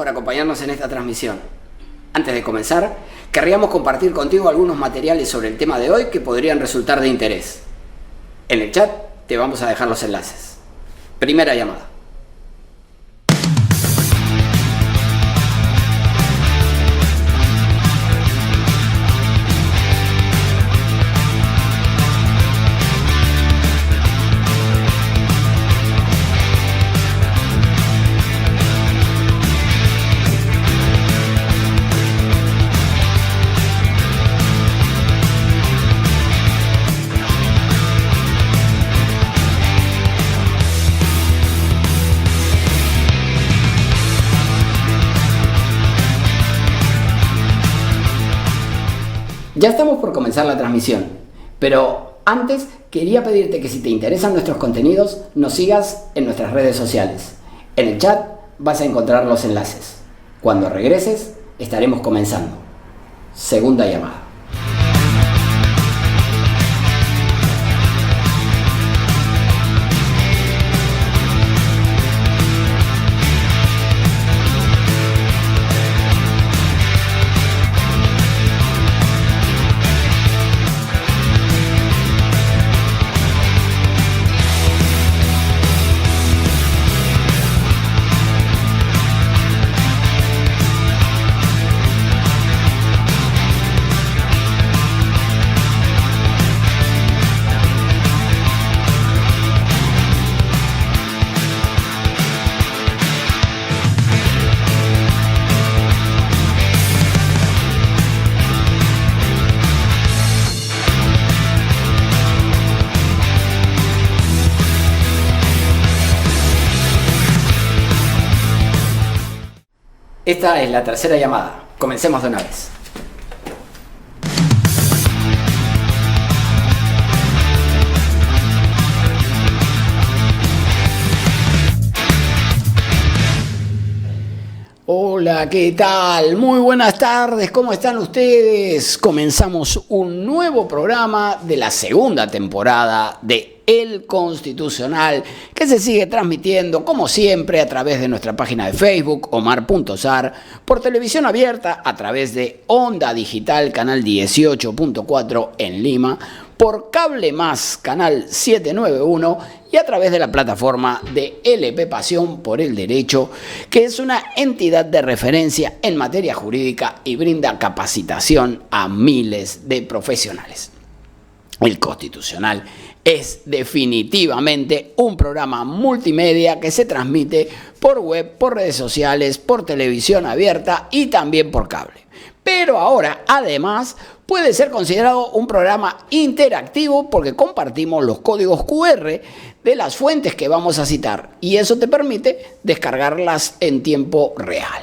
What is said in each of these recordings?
por acompañarnos en esta transmisión. Antes de comenzar, querríamos compartir contigo algunos materiales sobre el tema de hoy que podrían resultar de interés. En el chat te vamos a dejar los enlaces. Primera llamada. Ya estamos por comenzar la transmisión, pero antes quería pedirte que si te interesan nuestros contenidos, nos sigas en nuestras redes sociales. En el chat vas a encontrar los enlaces. Cuando regreses, estaremos comenzando. Segunda llamada. Esta es la tercera llamada. Comencemos de una vez. Hola, ¿qué tal? Muy buenas tardes, ¿cómo están ustedes? Comenzamos un nuevo programa de la segunda temporada de El Constitucional, que se sigue transmitiendo, como siempre, a través de nuestra página de Facebook, Omar.Sar, por televisión abierta, a través de Onda Digital, canal 18.4 en Lima, por Cable Más, canal 791, y a través de la plataforma de LP Pasión por el Derecho, que es una entidad de referencia en materia jurídica y brinda capacitación a miles de profesionales. El Constitucional es definitivamente un programa multimedia que se transmite por web, por redes sociales, por televisión abierta y también por cable. Pero ahora, además, puede ser considerado un programa interactivo porque compartimos los códigos QR de las fuentes que vamos a citar y eso te permite descargarlas en tiempo real.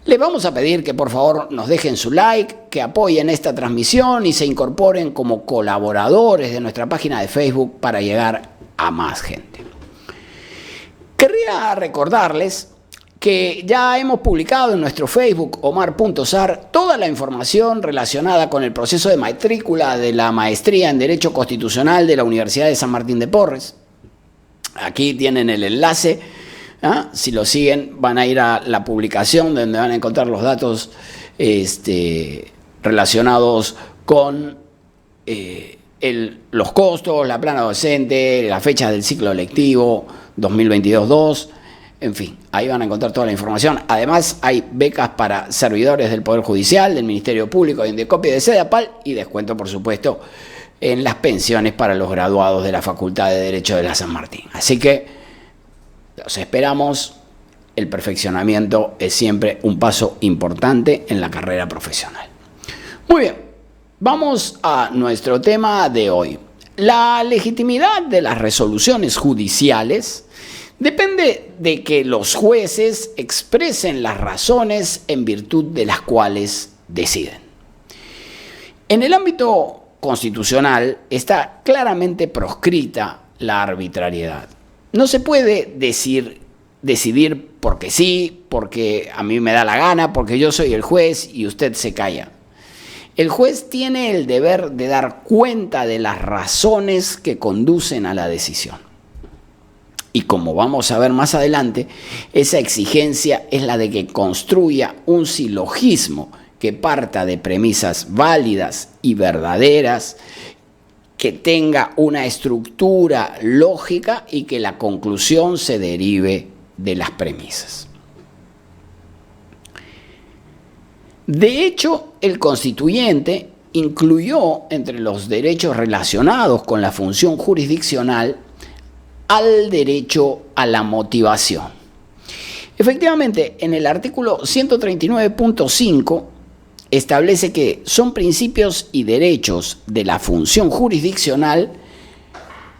Les vamos a pedir que por favor nos dejen su like, que apoyen esta transmisión y se incorporen como colaboradores de nuestra página de Facebook para llegar a más gente. Querría recordarles que ya hemos publicado en nuestro Facebook, Omar.Sar, toda la información relacionada con el proceso de matrícula de la maestría en Derecho Constitucional de la Universidad de San Martín de Porres. Aquí tienen el enlace. Si lo siguen, van a ir a la publicación donde van a encontrar los datos relacionados con los costos, la plana docente, la fecha del ciclo lectivo 2022-2. En fin, ahí van a encontrar toda la información. Además, hay becas para servidores del Poder Judicial, del Ministerio Público, de Indecopy y de SEDAPAL y descuento, por supuesto, en las pensiones para los graduados de la Facultad de Derecho de la San Martín. Así que los esperamos. El perfeccionamiento es siempre un paso importante en la carrera profesional. Muy bien, vamos a nuestro tema de hoy. La legitimidad de las resoluciones judiciales depende de que los jueces expresen las razones en virtud de las cuales deciden. En el ámbito constitucional está claramente proscrita la arbitrariedad. No se puede decidir porque sí, porque a mí me da la gana, porque yo soy el juez y usted se calla. El juez tiene el deber de dar cuenta de las razones que conducen a la decisión. Y como vamos a ver más adelante, esa exigencia es la de que construya un silogismo que parta de premisas válidas y verdaderas, que tenga una estructura lógica y que la conclusión se derive de las premisas. De hecho, el constituyente incluyó entre los derechos relacionados con la función jurisdiccional al derecho a la motivación. Efectivamente, en el artículo 139.5 establece que son principios y derechos de la función jurisdiccional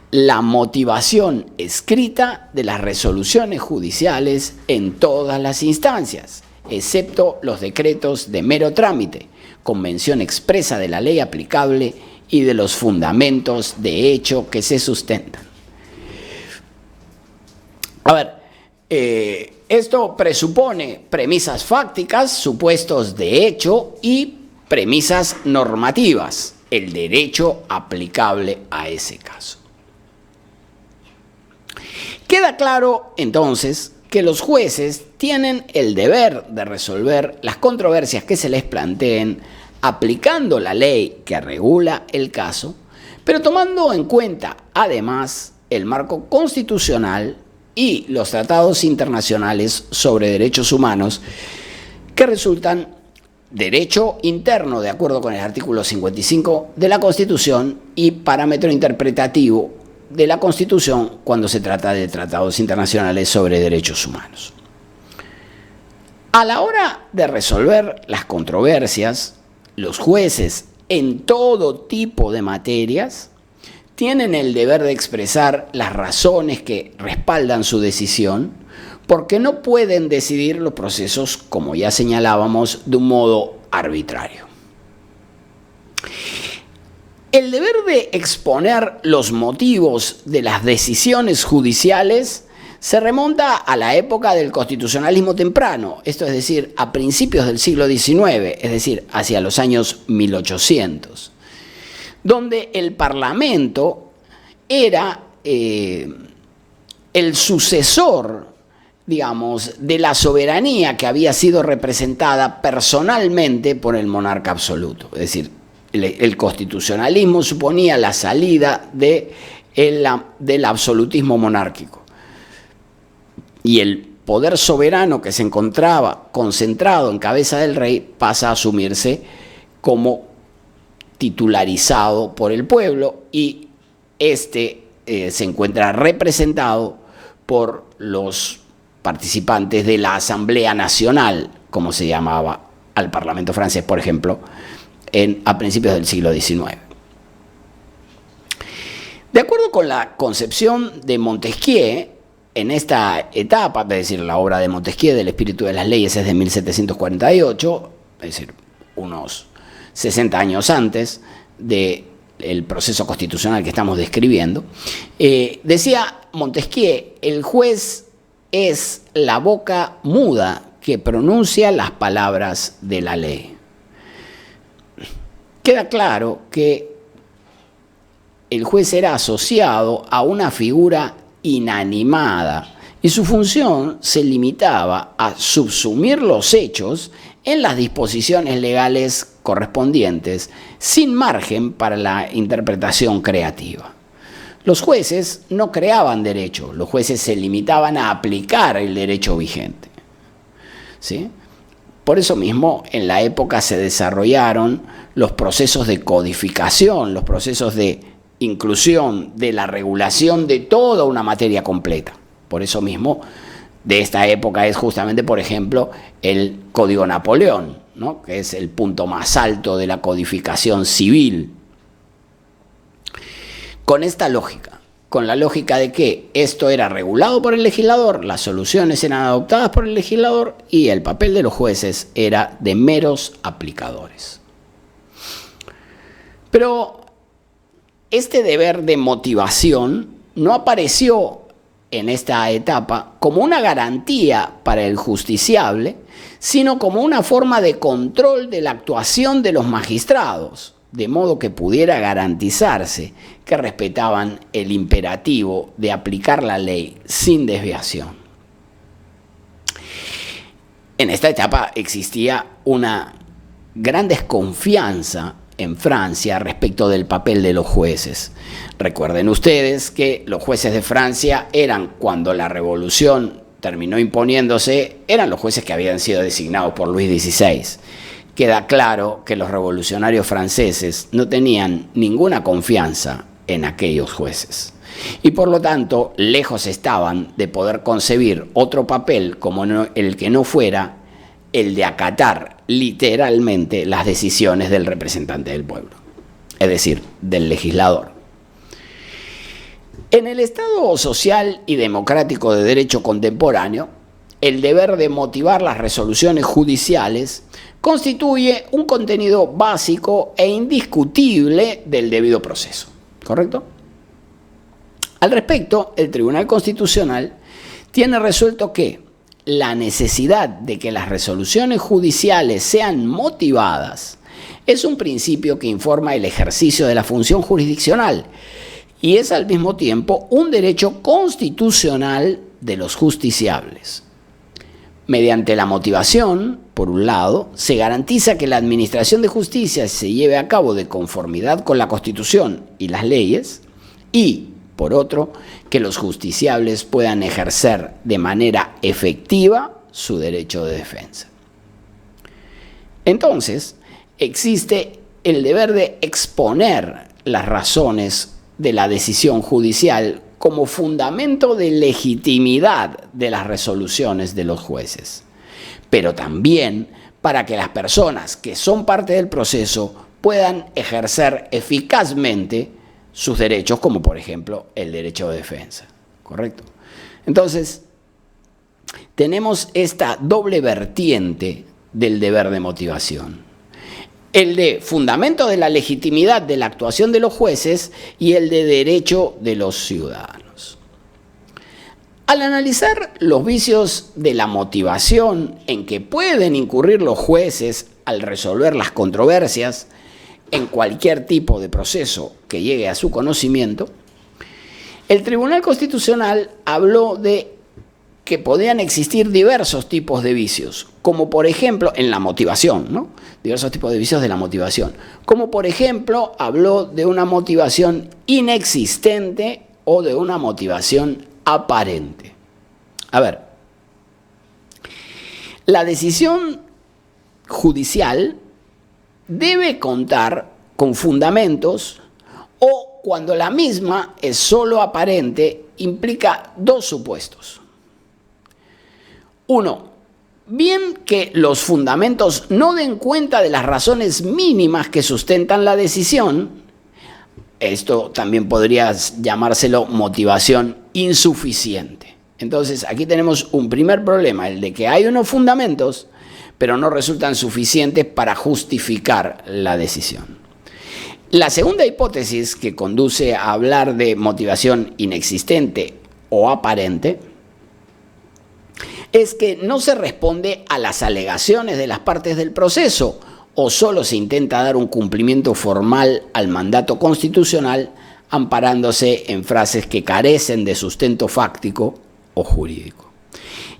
la motivación escrita de las resoluciones judiciales en todas las instancias, excepto los decretos de mero trámite, con mención expresa de la ley aplicable y de los fundamentos de hecho que se sustentan. A ver, esto presupone premisas fácticas, supuestos de hecho y premisas normativas, el derecho aplicable a ese caso. Queda claro, entonces, que los jueces tienen el deber de resolver las controversias que se les planteen aplicando la ley que regula el caso, pero tomando en cuenta, además, el marco constitucional y los tratados internacionales sobre derechos humanos que resultan derecho interno de acuerdo con el artículo 55 de la Constitución y parámetro interpretativo de la Constitución cuando se trata de tratados internacionales sobre derechos humanos. A la hora de resolver las controversias, los jueces en todo tipo de materias tienen el deber de expresar las razones que respaldan su decisión, porque no pueden decidir los procesos, como ya señalábamos, de un modo arbitrario. El deber de exponer los motivos de las decisiones judiciales se remonta a la época del constitucionalismo temprano, esto es decir, a principios del siglo XIX, es decir, hacia los años 1800. Donde el Parlamento era el sucesor, digamos, de la soberanía que había sido representada personalmente por el monarca absoluto. Es decir, el constitucionalismo suponía la salida del absolutismo monárquico. Y el poder soberano que se encontraba concentrado en cabeza del rey pasa a asumirse como titularizado por el pueblo y se encuentra representado por los participantes de la Asamblea Nacional, como se llamaba al Parlamento francés, por ejemplo, a principios del siglo XIX. De acuerdo con la concepción de Montesquieu, en esta etapa, es decir, la obra de Montesquieu del espíritu de las leyes es de 1748, es decir, unos 60 años antes del proceso constitucional que estamos describiendo, decía Montesquieu, el juez es la boca muda que pronuncia las palabras de la ley. Queda claro que el juez era asociado a una figura inanimada y su función se limitaba a subsumir los hechos en las disposiciones legales correspondientes, sin margen para la interpretación creativa. Los jueces no creaban derecho, los jueces se limitaban a aplicar el derecho vigente. ¿Sí? Por eso mismo, en la época se desarrollaron los procesos de codificación, los procesos de inclusión, de la regulación de toda una materia completa. Por eso mismo, de esta época es justamente, por ejemplo, el Código Napoleón, ¿no? Que es el punto más alto de la codificación civil. Con esta lógica, con la lógica de que esto era regulado por el legislador, las soluciones eran adoptadas por el legislador y el papel de los jueces era de meros aplicadores. Pero este deber de motivación no apareció en esta etapa como una garantía para el justiciable, sino como una forma de control de la actuación de los magistrados, de modo que pudiera garantizarse que respetaban el imperativo de aplicar la ley sin desviación. En esta etapa existía una gran desconfianza en Francia respecto del papel de los jueces. Recuerden ustedes que los jueces de Francia eran, cuando la revolución terminó imponiéndose, eran los jueces que habían sido designados por Luis XVI. Queda claro que los revolucionarios franceses no tenían ninguna confianza en aquellos jueces. Y por lo tanto, lejos estaban de poder concebir otro papel como el que no fuera el de acatar literalmente las decisiones del representante del pueblo, es decir, del legislador. En el Estado social y democrático de derecho contemporáneo, el deber de motivar las resoluciones judiciales constituye un contenido básico e indiscutible del debido proceso, ¿correcto? Al respecto, el Tribunal Constitucional tiene resuelto que la necesidad de que las resoluciones judiciales sean motivadas es un principio que informa el ejercicio de la función jurisdiccional y es al mismo tiempo un derecho constitucional de los justiciables. Mediante la motivación, por un lado, se garantiza que la administración de justicia se lleve a cabo de conformidad con la Constitución y las leyes, y, por otro, que los justiciables puedan ejercer de manera efectiva su derecho de defensa. Entonces, existe el deber de exponer las razones de la decisión judicial como fundamento de legitimidad de las resoluciones de los jueces, pero también para que las personas que son parte del proceso puedan ejercer eficazmente sus derechos, como por ejemplo el derecho de defensa, ¿correcto? Entonces, tenemos esta doble vertiente del deber de motivación. El de fundamento de la legitimidad de la actuación de los jueces y el de derecho de los ciudadanos. Al analizar los vicios de la motivación en que pueden incurrir los jueces al resolver las controversias en cualquier tipo de proceso que llegue a su conocimiento, el Tribunal Constitucional habló de que podían existir diversos tipos de vicios, como por ejemplo en la motivación, ¿no? Diversos tipos de vicios de la motivación, como por ejemplo habló de una motivación inexistente o de una motivación aparente. A ver, la decisión judicial debe contar con fundamentos o, cuando la misma es solo aparente, implica dos supuestos. Uno, bien que los fundamentos no den cuenta de las razones mínimas que sustentan la decisión, esto también podría llamárselo motivación insuficiente. Entonces, aquí tenemos un primer problema, el de que hay unos fundamentos, pero no resultan suficientes para justificar la decisión. La segunda hipótesis que conduce a hablar de motivación inexistente o aparente es que no se responde a las alegaciones de las partes del proceso o solo se intenta dar un cumplimiento formal al mandato constitucional amparándose en frases que carecen de sustento fáctico o jurídico.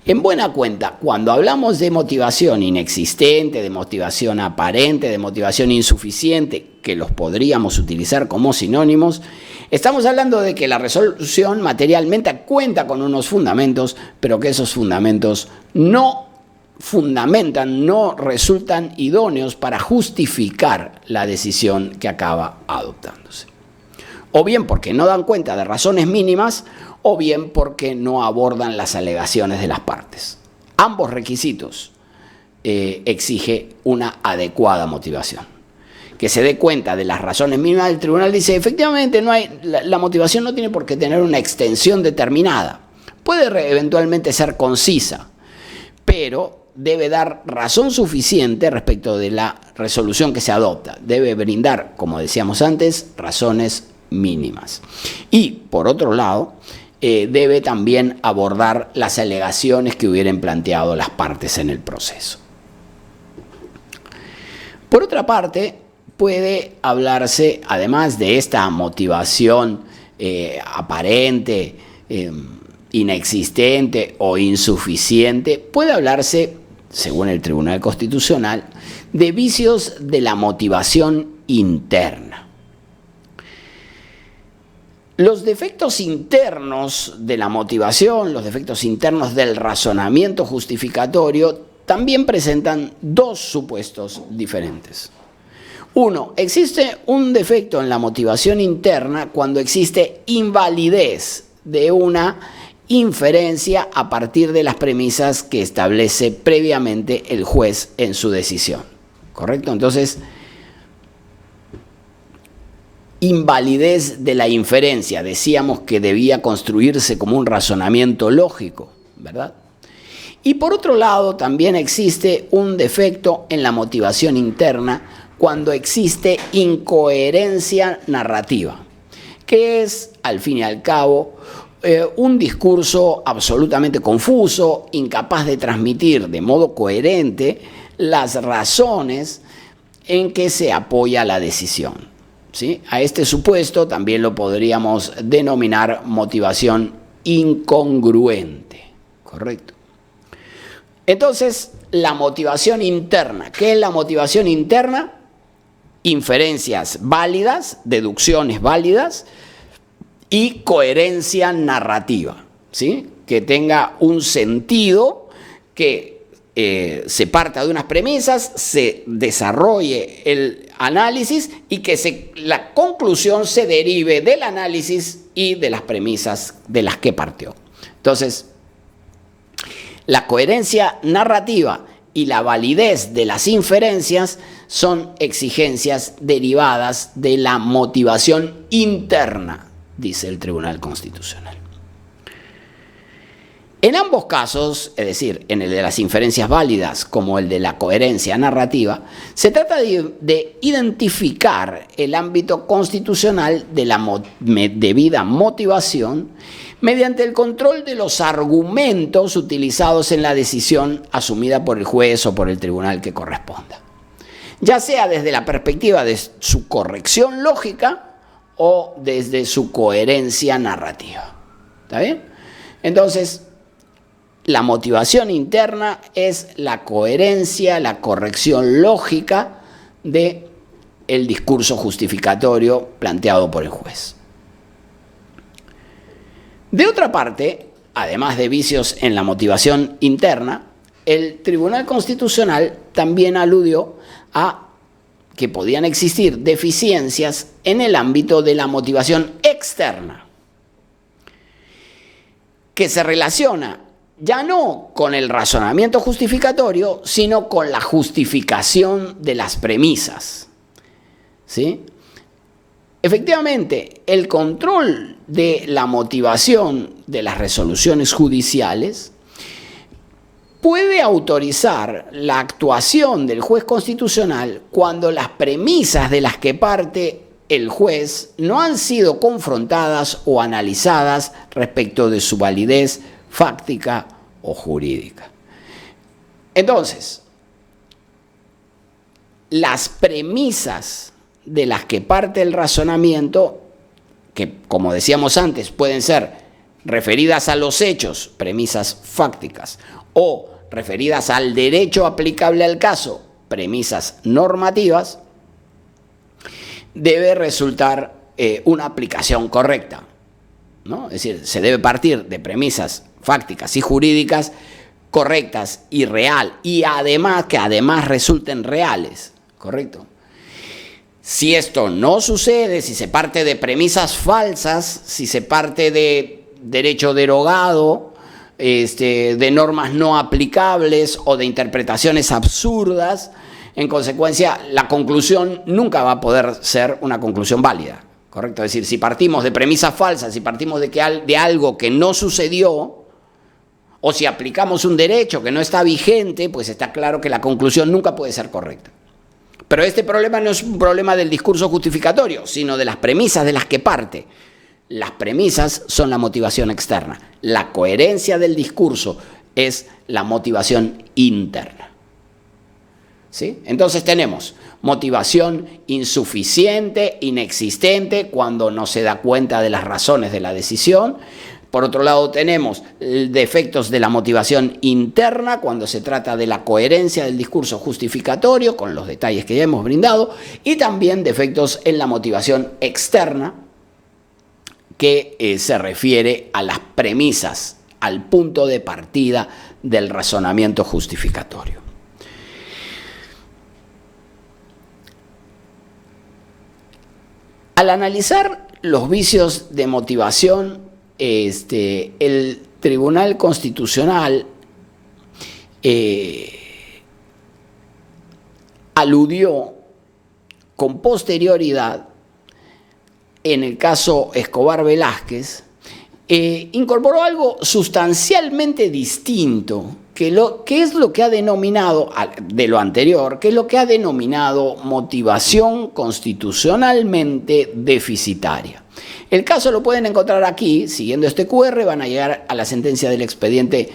En buena cuenta, cuando hablamos de motivación inexistente, de motivación aparente, de motivación insuficiente, que los podríamos utilizar como sinónimos, estamos hablando de que la resolución materialmente cuenta con unos fundamentos, pero que esos fundamentos no fundamentan, no resultan idóneos para justificar la decisión que acaba adoptándose. O bien porque no dan cuenta de razones mínimas, o bien porque no abordan las alegaciones de las partes. Ambos requisitos exige una adecuada motivación. Que se dé cuenta de las razones mínimas del tribunal dice, efectivamente, la motivación no tiene por qué tener una extensión determinada. Puede eventualmente ser concisa, pero debe dar razón suficiente respecto de la resolución que se adopta. Debe brindar, como decíamos antes, razones mínimas. Y, por otro lado, debe también abordar las alegaciones que hubieran planteado las partes en el proceso. Por otra parte, puede hablarse, además de esta motivación aparente, inexistente o insuficiente, puede hablarse, según el Tribunal Constitucional, de vicios de la motivación interna. Los defectos internos de la motivación, los defectos internos del razonamiento justificatorio, también presentan dos supuestos diferentes. Uno, existe un defecto en la motivación interna cuando existe invalidez de una inferencia a partir de las premisas que establece previamente el juez en su decisión. ¿Correcto? Entonces, invalidez de la inferencia. Decíamos que debía construirse como un razonamiento lógico, ¿verdad? Y por otro lado, también existe un defecto en la motivación interna cuando existe incoherencia narrativa, que es, al fin y al cabo, un discurso absolutamente confuso, incapaz de transmitir de modo coherente las razones en que se apoya la decisión, ¿sí? A este supuesto también lo podríamos denominar motivación incongruente, ¿correcto? Entonces, la motivación interna. ¿Qué es la motivación interna? Inferencias válidas, deducciones válidas y coherencia narrativa, ¿sí? Que tenga un sentido, que se parta de unas premisas, se desarrolle el análisis y que la conclusión se derive del análisis y de las premisas de las que partió. Entonces, la coherencia narrativa y la validez de las inferencias son exigencias derivadas de la motivación interna, dice el Tribunal Constitucional. En ambos casos, es decir, en el de las inferencias válidas como el de la coherencia narrativa, se trata de identificar el ámbito constitucional de la debida motivación mediante el control de los argumentos utilizados en la decisión asumida por el juez o por el tribunal que corresponda, ya sea desde la perspectiva de su corrección lógica o desde su coherencia narrativa. ¿Está bien? Entonces, la motivación interna es la coherencia, la corrección lógica del discurso justificatorio planteado por el juez. De otra parte, además de vicios en la motivación interna, el Tribunal Constitucional también aludió a que podían existir deficiencias en el ámbito de la motivación externa, que se relaciona ya no con el razonamiento justificatorio, sino con la justificación de las premisas, ¿sí? Efectivamente, el control de la motivación de las resoluciones judiciales puede autorizar la actuación del juez constitucional cuando las premisas de las que parte el juez no han sido confrontadas o analizadas respecto de su validez fáctica o jurídica. Entonces, las premisas de las que parte el razonamiento, que como decíamos antes, pueden ser referidas a los hechos, premisas fácticas, o referidas al derecho aplicable al caso, premisas normativas, debe resultar una aplicación correcta, ¿no? Es decir, se debe partir de premisas fácticas y jurídicas correctas y real, y además que resulten reales, ¿correcto? Si esto no sucede, si se parte de premisas falsas, si se parte de derecho derogado, de normas no aplicables o de interpretaciones absurdas, en consecuencia, la conclusión nunca va a poder ser una conclusión válida, ¿correcto? Es decir, si partimos de premisas falsas, si partimos de algo que no sucedió, o si aplicamos un derecho que no está vigente, pues está claro que la conclusión nunca puede ser correcta. Pero este problema no es un problema del discurso justificatorio, sino de las premisas de las que parte. Las premisas son la motivación externa. La coherencia del discurso es la motivación interna. ¿sí? Entonces tenemos motivación insuficiente, inexistente, cuando no se da cuenta de las razones de la decisión. Por otro lado, tenemos defectos de la motivación interna, cuando se trata de la coherencia del discurso justificatorio, con los detalles que ya hemos brindado, y también defectos en la motivación externa, que se refiere a las premisas, al punto de partida del razonamiento justificatorio. Al analizar los vicios de motivación, el Tribunal Constitucional aludió con posterioridad, en el caso Escobar Velázquez, incorporó algo sustancialmente distinto, que es lo que ha denominado, de lo anterior, que es lo que ha denominado motivación constitucionalmente deficitaria. El caso lo pueden encontrar aquí, siguiendo este QR, van a llegar a la sentencia del expediente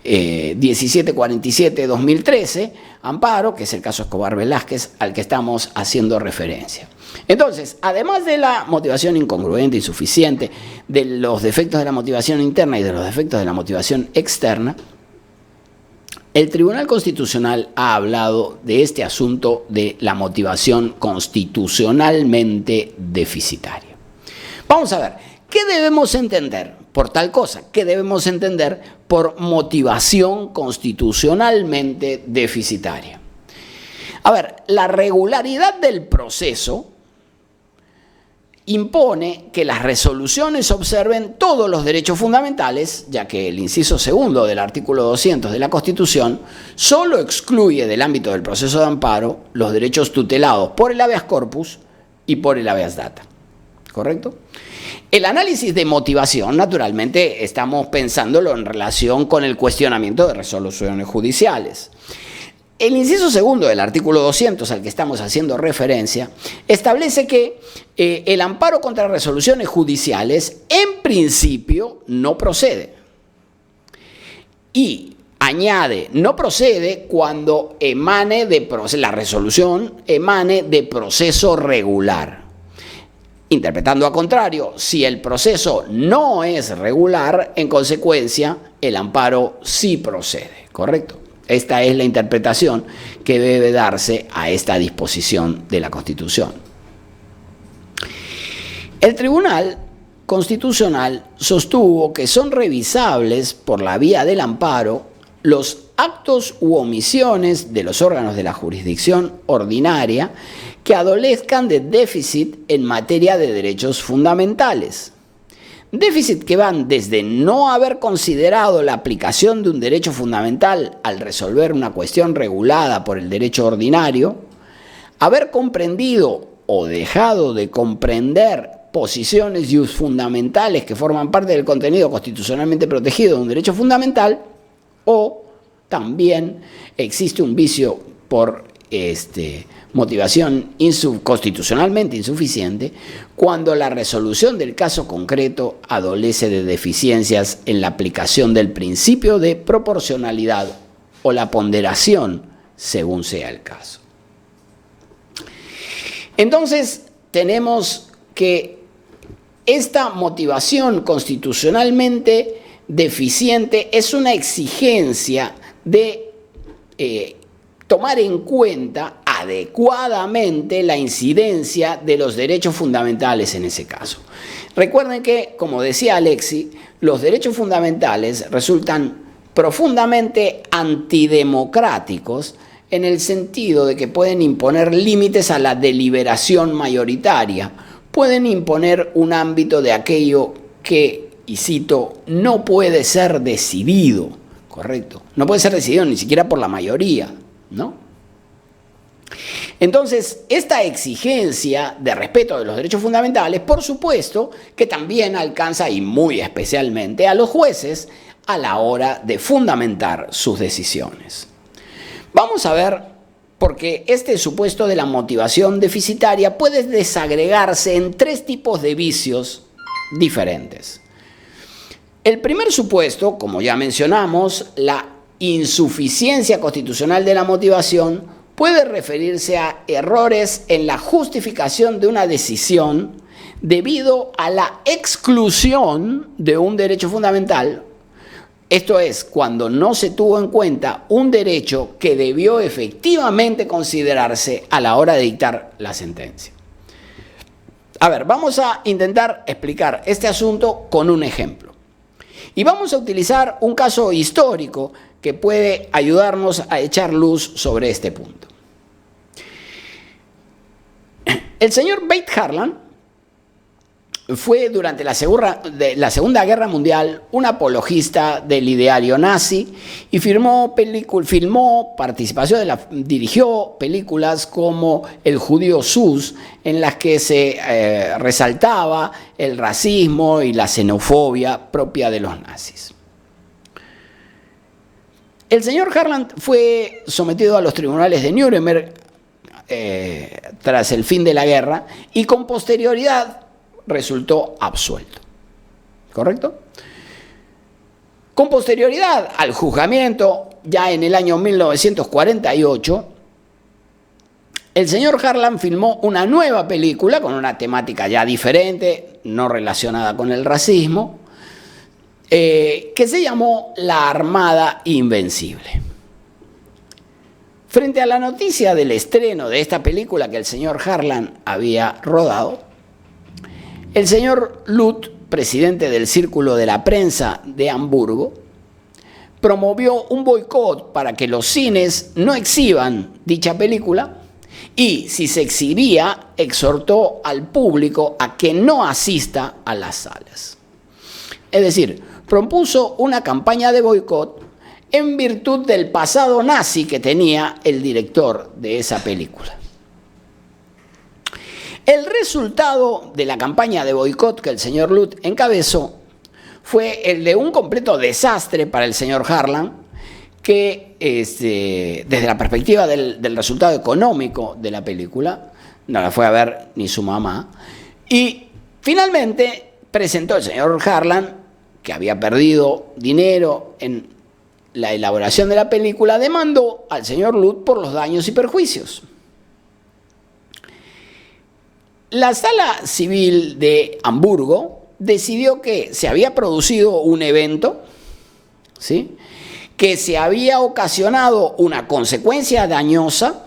1747-2013, amparo, que es el caso Escobar Velázquez, al que estamos haciendo referencia. Entonces, además de la motivación incongruente, insuficiente, de los defectos de la motivación interna y de los defectos de la motivación externa, el Tribunal Constitucional ha hablado de este asunto de la motivación constitucionalmente deficitaria. Vamos a ver, ¿qué debemos entender por tal cosa? ¿Qué debemos entender por motivación constitucionalmente deficitaria? A ver, la regularidad del proceso impone que las resoluciones observen todos los derechos fundamentales, ya que el inciso segundo del artículo 200 de la Constitución solo excluye del ámbito del proceso de amparo los derechos tutelados por el habeas corpus y por el habeas data. ¿Correcto? El análisis de motivación, naturalmente, estamos pensándolo en relación con el cuestionamiento de resoluciones judiciales. El inciso segundo del artículo 200, al que estamos haciendo referencia, establece que el amparo contra resoluciones judiciales, en principio, no procede. Y añade, no procede cuando la resolución emane de proceso regular. Interpretando a contrario, si el proceso no es regular, en consecuencia, el amparo sí procede, ¿correcto? Esta es la interpretación que debe darse a esta disposición de la Constitución. El Tribunal Constitucional sostuvo que son revisables por la vía del amparo los actos u omisiones de los órganos de la jurisdicción ordinaria que adolezcan de déficit en materia de derechos fundamentales. Déficit que van desde no haber considerado la aplicación de un derecho fundamental al resolver una cuestión regulada por el derecho ordinario, haber comprendido o dejado de comprender posiciones fundamentales que forman parte del contenido constitucionalmente protegido de un derecho fundamental, o también existe un vicio por motivación constitucionalmente insuficiente cuando la resolución del caso concreto adolece de deficiencias en la aplicación del principio de proporcionalidad o la ponderación, según sea el caso. Entonces, tenemos que esta motivación constitucionalmente deficiente es una exigencia de tomar en cuenta adecuadamente la incidencia de los derechos fundamentales en ese caso. Recuerden que, como decía Alexis, los derechos fundamentales resultan profundamente antidemocráticos en el sentido de que pueden imponer límites a la deliberación mayoritaria, pueden imponer un ámbito de aquello que, y cito, no puede ser decidido, ¿correcto? No puede ser decidido ni siquiera por la mayoría, ¿no? Entonces, esta exigencia de respeto de los derechos fundamentales, por supuesto, que también alcanza, y muy especialmente, a los jueces a la hora de fundamentar sus decisiones. Vamos a ver, porque este supuesto de la motivación deficitaria puede desagregarse en tres tipos de vicios diferentes. El primer supuesto, como ya mencionamos, la insuficiencia constitucional de la motivación, puede referirse a errores en la justificación de una decisión debido a la exclusión de un derecho fundamental. Esto es, cuando no se tuvo en cuenta un derecho que debió efectivamente considerarse a la hora de dictar la sentencia. A ver, vamos a intentar explicar este asunto con un ejemplo. Y vamos a utilizar un caso histórico que puede ayudarnos a echar luz sobre este punto. El señor Bate Harlan fue durante la Segunda Guerra Mundial un apologista del ideario nazi y dirigió películas como El judío Sus, en las que se resaltaba el racismo y la xenofobia propia de los nazis. El señor Harlan fue sometido a los tribunales de Nuremberg tras el fin de la guerra y con posterioridad resultó absuelto. ¿Correcto? Con posterioridad al juzgamiento, ya en el año 1948, el señor Harlan filmó una nueva película con una temática ya diferente, no relacionada con el racismo, que se llamó La Armada Invencible. Frente a la noticia del estreno de esta película que el señor Harlan había rodado, el señor Luth, presidente del Círculo de la Prensa de Hamburgo, promovió un boicot para que los cines no exhiban dicha película y, si se exhibía, exhortó al público a que no asista a las salas. Es decir, propuso una campaña de boicot en virtud del pasado nazi que tenía el director de esa película. El resultado de la campaña de boicot que el señor Luth encabezó fue el de un completo desastre para el señor Harlan, que desde la perspectiva del resultado económico de la película, no la fue a ver ni su mamá, y finalmente presentó el señor Harlan, que había perdido dinero en la elaboración de la película, demandó al señor Luth por los daños y perjuicios. La Sala Civil de Hamburgo decidió que se había producido un evento, ¿sí?, que se había ocasionado una consecuencia dañosa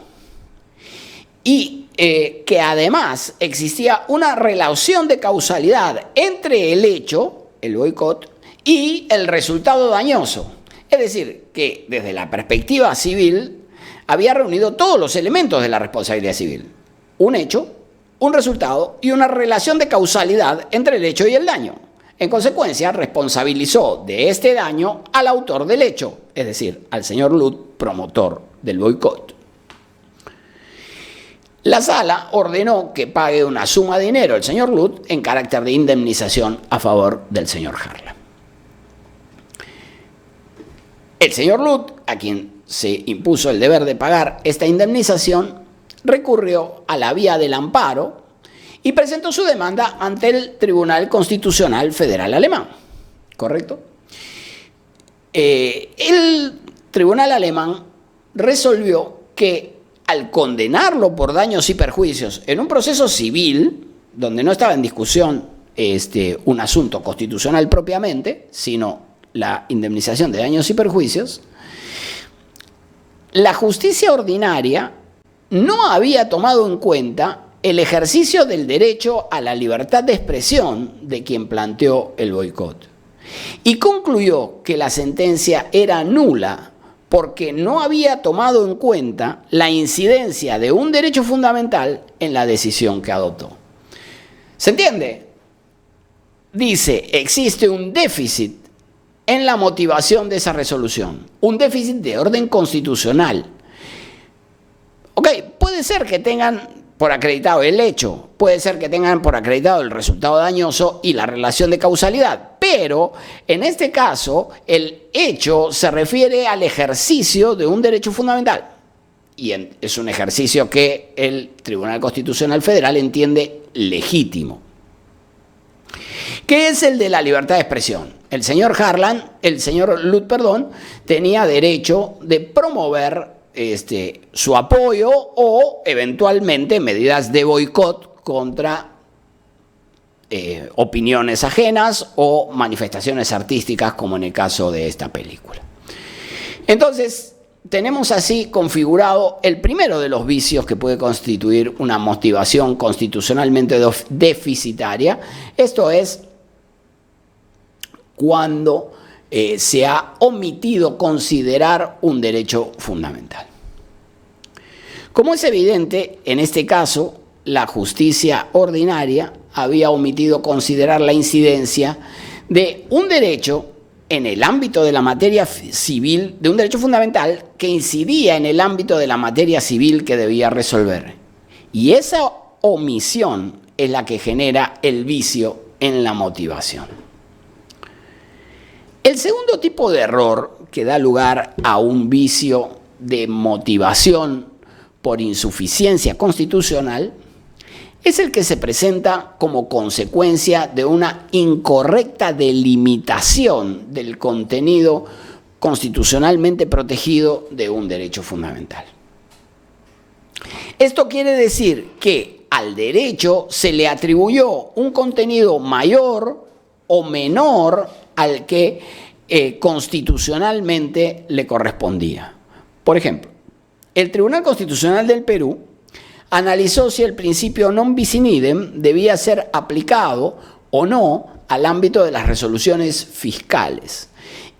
y que además existía una relación de causalidad entre el hecho, el boicot, y el resultado dañoso. Es decir, que desde la perspectiva civil había reunido todos los elementos de la responsabilidad civil. Un hecho, un resultado y una relación de causalidad entre el hecho y el daño. En consecuencia, responsabilizó de este daño al autor del hecho, es decir, al señor Luth, promotor del boicot. La sala ordenó que pague una suma de dinero el señor Luth en carácter de indemnización a favor del señor Harlan. El señor Luth, a quien se impuso el deber de pagar esta indemnización, recurrió a la vía del amparo y presentó su demanda ante el Tribunal Constitucional Federal Alemán. ¿Correcto? El tribunal alemán resolvió que al condenarlo por daños y perjuicios en un proceso civil, donde no estaba en discusión un asunto constitucional propiamente, sino la indemnización de daños y perjuicios, la justicia ordinaria no había tomado en cuenta el ejercicio del derecho a la libertad de expresión de quien planteó el boicot y concluyó que la sentencia era nula porque no había tomado en cuenta la incidencia de un derecho fundamental en la decisión que adoptó. ¿Se entiende? Dice, existe un déficit en la motivación de esa resolución, un déficit de orden constitucional. Ok, puede ser que tengan por acreditado el hecho, puede ser que tengan por acreditado el resultado dañoso y la relación de causalidad, pero en este caso el hecho se refiere al ejercicio de un derecho fundamental y es un ejercicio que el Tribunal Constitucional Federal entiende legítimo, que es el de la libertad de expresión. El señor Luth, tenía derecho de promover su apoyo o eventualmente medidas de boicot contra opiniones ajenas o manifestaciones artísticas, como en el caso de esta película. Entonces, tenemos así configurado el primero de los vicios que puede constituir una motivación constitucionalmente deficitaria. Esto es cuando se ha omitido considerar un derecho fundamental. Como es evidente, en este caso, la justicia ordinaria había omitido considerar la incidencia de un derecho en el ámbito de la materia civil, de un derecho fundamental que incidía en el ámbito de la materia civil que debía resolver. Y esa omisión es la que genera el vicio en la motivación. El segundo tipo de error que da lugar a un vicio de motivación por insuficiencia constitucional es el que se presenta como consecuencia de una incorrecta delimitación del contenido constitucionalmente protegido de un derecho fundamental. Esto quiere decir que al derecho se le atribuyó un contenido mayor o menor al que constitucionalmente le correspondía. Por ejemplo, el Tribunal Constitucional del Perú analizó si el principio non bis in idem debía ser aplicado o no al ámbito de las resoluciones fiscales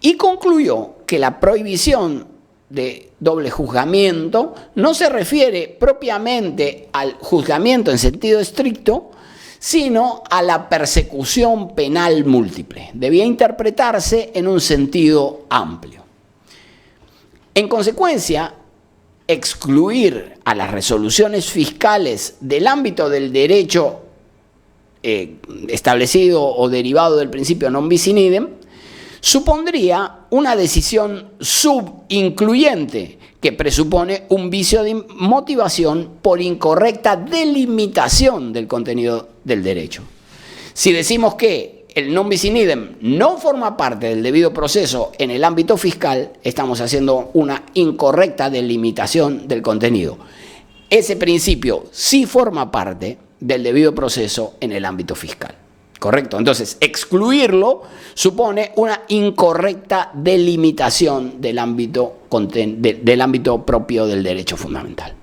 y concluyó que la prohibición de doble juzgamiento no se refiere propiamente al juzgamiento en sentido estricto, sino a la persecución penal múltiple. Debía interpretarse en un sentido amplio. En consecuencia, excluir a las resoluciones fiscales del ámbito del derecho establecido o derivado del principio non bis in idem supondría una decisión subincluyente que presupone un vicio de motivación por incorrecta delimitación del contenido del derecho. Si decimos que el non bis in idem no forma parte del debido proceso en el ámbito fiscal, estamos haciendo una incorrecta delimitación del contenido. Ese principio sí forma parte del debido proceso en el ámbito fiscal. ¿Correcto? Entonces, excluirlo supone una incorrecta delimitación del ámbito propio del derecho fundamental.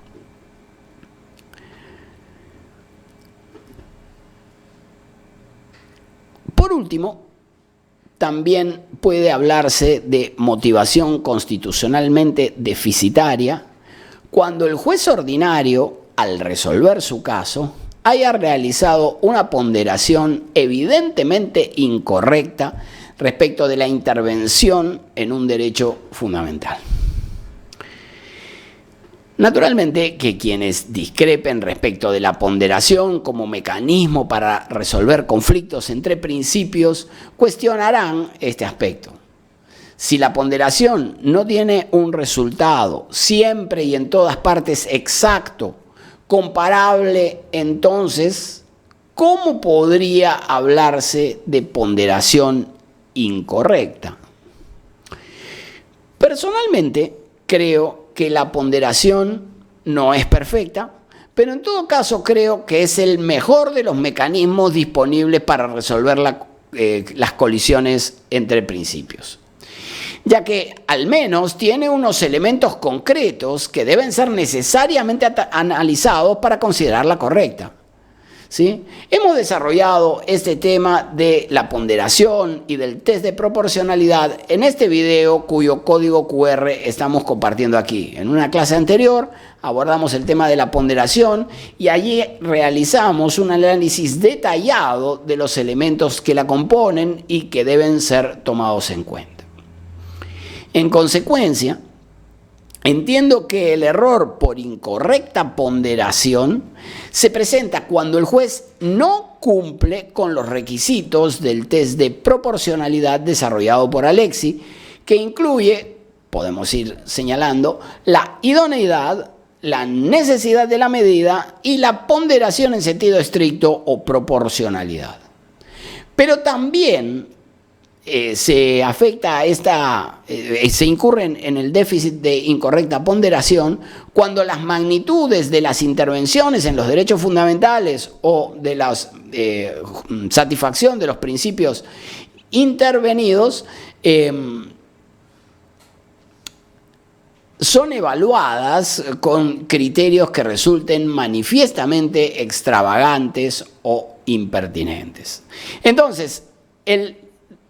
Por último, también puede hablarse de motivación constitucionalmente deficitaria cuando el juez ordinario, al resolver su caso, haya realizado una ponderación evidentemente incorrecta respecto de la intervención en un derecho fundamental. Naturalmente que quienes discrepen respecto de la ponderación como mecanismo para resolver conflictos entre principios cuestionarán este aspecto. Si la ponderación no tiene un resultado siempre y en todas partes exacto, comparable, entonces, ¿cómo podría hablarse de ponderación incorrecta? Personalmente, creo que la ponderación no es perfecta, pero en todo caso creo que es el mejor de los mecanismos disponibles para resolver las colisiones entre principios, ya que al menos tiene unos elementos concretos que deben ser necesariamente analizados para considerarla correcta. ¿Sí? Hemos desarrollado este tema de la ponderación y del test de proporcionalidad en este video cuyo código QR estamos compartiendo aquí. En una clase anterior abordamos el tema de la ponderación y allí realizamos un análisis detallado de los elementos que la componen y que deben ser tomados en cuenta. En consecuencia, entiendo que el error por incorrecta ponderación se presenta cuando el juez no cumple con los requisitos del test de proporcionalidad desarrollado por Alexi, que incluye, podemos ir señalando, la idoneidad, la necesidad de la medida y la ponderación en sentido estricto o proporcionalidad. Pero también se afecta se incurren en el déficit de incorrecta ponderación cuando las magnitudes de las intervenciones en los derechos fundamentales o de la satisfacción de los principios intervenidos son evaluadas con criterios que resulten manifiestamente extravagantes o impertinentes. Entonces, el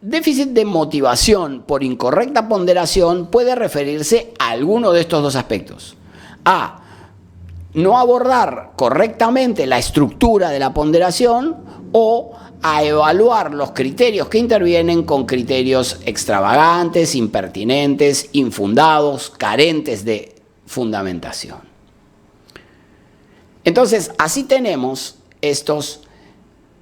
déficit de motivación por incorrecta ponderación puede referirse a alguno de estos dos aspectos. A, no abordar correctamente la estructura de la ponderación, o a evaluar los criterios que intervienen con criterios extravagantes, impertinentes, infundados, carentes de fundamentación. Entonces, así tenemos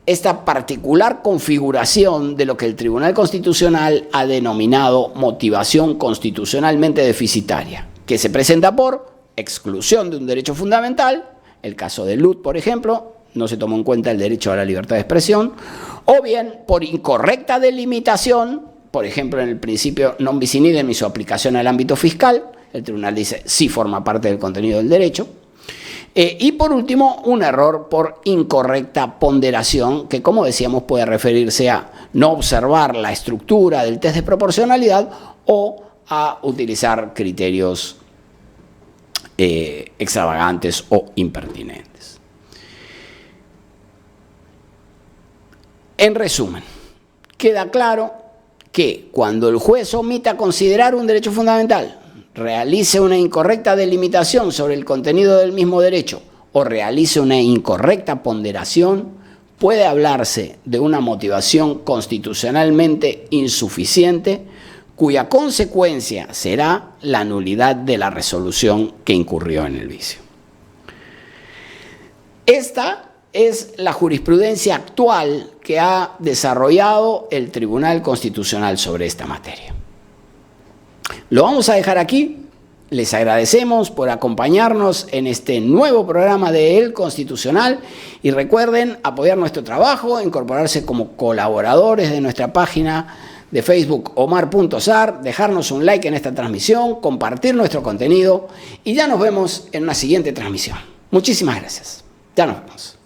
esta particular configuración de lo que el Tribunal Constitucional ha denominado motivación constitucionalmente deficitaria, que se presenta por exclusión de un derecho fundamental, el caso de Lut, por ejemplo, no se tomó en cuenta el derecho a la libertad de expresión, o bien por incorrecta delimitación, por ejemplo, en el principio non bis in idem y su aplicación al ámbito fiscal, el tribunal dice sí forma parte del contenido del derecho, y por último, un error por incorrecta ponderación, que como decíamos puede referirse a no observar la estructura del test de proporcionalidad o a utilizar criterios extravagantes o impertinentes. En resumen, queda claro que cuando el juez omita considerar un derecho fundamental, realice una incorrecta delimitación sobre el contenido del mismo derecho o realice una incorrecta ponderación, puede hablarse de una motivación constitucionalmente insuficiente, cuya consecuencia será la nulidad de la resolución que incurrió en el vicio. Esta es la jurisprudencia actual que ha desarrollado el Tribunal Constitucional sobre esta materia. Lo vamos a dejar aquí. Les agradecemos por acompañarnos en este nuevo programa de El Constitucional y recuerden apoyar nuestro trabajo, incorporarse como colaboradores de nuestra página de Facebook omar.sar, dejarnos un like en esta transmisión, compartir nuestro contenido y ya nos vemos en una siguiente transmisión. Muchísimas gracias. Ya nos vemos.